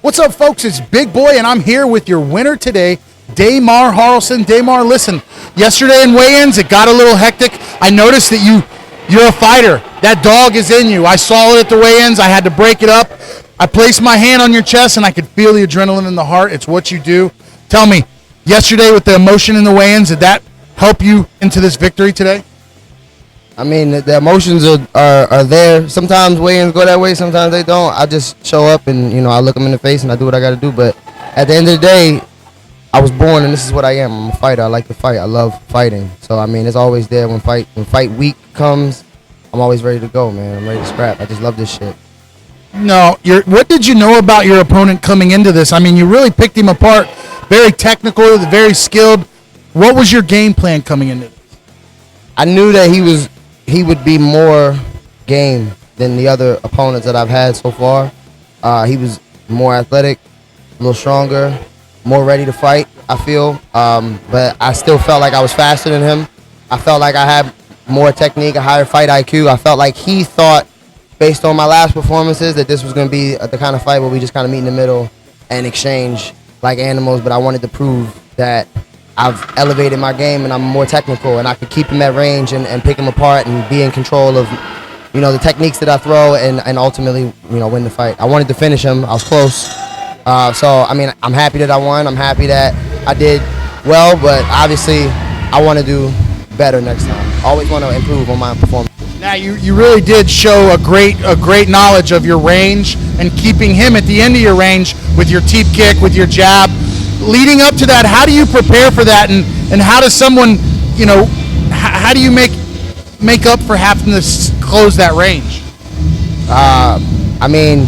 What's up, folks? It's Big Boy, and I'm here with your winner today, Daemar Harleston. Daemar, listen, yesterday in weigh-ins, it got a little hectic. I noticed that you're a fighter. That dog is in you. I saw it at the weigh-ins. I had to break it up. I placed my hand on your chest, and I could feel the adrenaline in the heart. It's what you do. Tell me, yesterday with the emotion in the weigh-ins, did that help you into this victory today? I mean, the emotions are there. Sometimes weigh-ins go that way, sometimes they don't. I just show up and, I look them in the face and I do what I got to do. But at the end of the day, I was born and this is what I am. I'm a fighter. I like to fight. I love fighting. So, I mean, it's always there when fight week comes. I'm always ready to go, man. I'm ready to scrap. I just love this shit. No, what did you know about your opponent coming into this? I mean, you really picked him apart. Very technical, very skilled. What was your game plan coming into this? I knew that he would be more game than the other opponents that I've had so far. He was more athletic, a little stronger, more ready to fight, I feel. But I still felt like I was faster than him. I felt like I had more technique, a higher fight IQ. I felt like he thought, based on my last performances, that this was going to be the kind of fight where we just kind of meet in the middle and exchange like animals. But I wanted to prove that I've elevated my game and I'm more technical and I could keep him at range and pick him apart and be in control of, the techniques that I throw and ultimately, win the fight. I wanted to finish him. I was close. So, I mean, I'm happy that I won. I'm happy that I did well, but obviously I want to do better next time. Always want to improve on my performance. Now, you really did show a great knowledge of your range and keeping him at the end of your range with your teep kick, with your jab. Leading up to that, how do you prepare for that, and how does someone, how do you make up for having to close that range? I mean,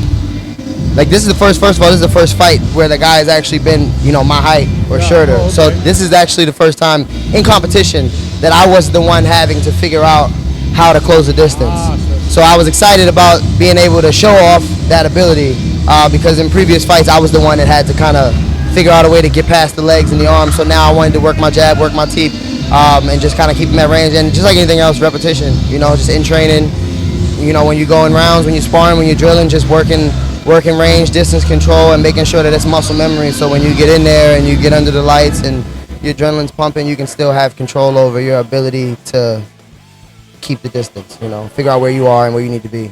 like this is the first of all, this is the first fight where the guy has actually been, my height or shorter. Oh, okay. So this is actually the first time in competition that I was the one having to figure out how to close the distance. So I was excited about being able to show off that ability because in previous fights I was the one that had to kind of figure out a way to get past the legs and the arms. So now I wanted to work my jab, work my teep, and just kind of keep them at range. And just like anything else, repetition, just in training, when you go in rounds, when you're sparring, when you're drilling, just working range, distance control, and making sure that it's muscle memory. So when you get in there and you get under the lights and your adrenaline's pumping, you can still have control over your ability to keep the distance, figure out where you are and where you need to be.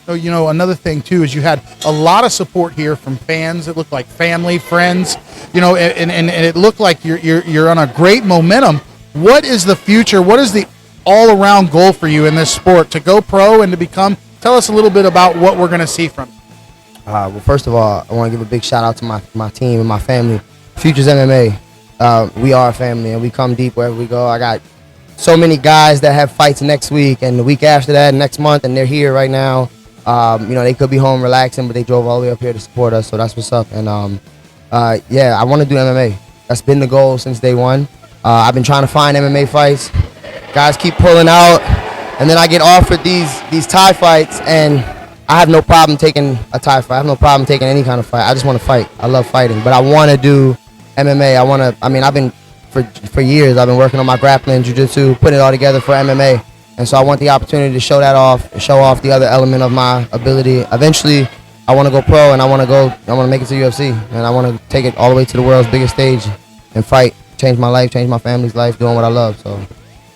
So, another thing, too, is you had a lot of support here from fans. It looked like family, friends, and it looked like you're on a great momentum. What is the future? What is the all-around goal for you in this sport, to go pro and to become? Tell us a little bit about what we're going to see from you. Well, first of all, I want to give a big shout-out to my team and my family. Futures MMA, we are a family, and we come deep wherever we go. I got so many guys that have fights next week and the week after that, next month, and they're here right now. They could be home relaxing, but they drove all the way up here to support us, so that's what's up. And I want to do MMA. That's been the goal since day one. I've been trying to find MMA fights. Guys keep pulling out, and then I get offered these Thai fights, and I have no problem taking a Thai fight. I have no problem taking any kind of fight. I just want to fight. I love fighting, but I want to do MMA. I've been for years. I've been working on my grappling, jiu-jitsu, putting it all together for MMA. And so I want the opportunity to show that off, show off the other element of my ability. Eventually, I want to go pro, and I want to make it to UFC, and I want to take it all the way to the world's biggest stage and fight, change my life, change my family's life, doing what I love. So,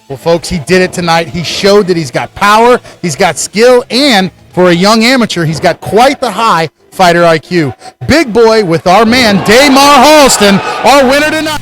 well, folks, he did it tonight. He showed that he's got power, he's got skill, and for a young amateur, he's got quite the high fighter IQ. Big Boy with our man, Daemar Harleston, our winner tonight.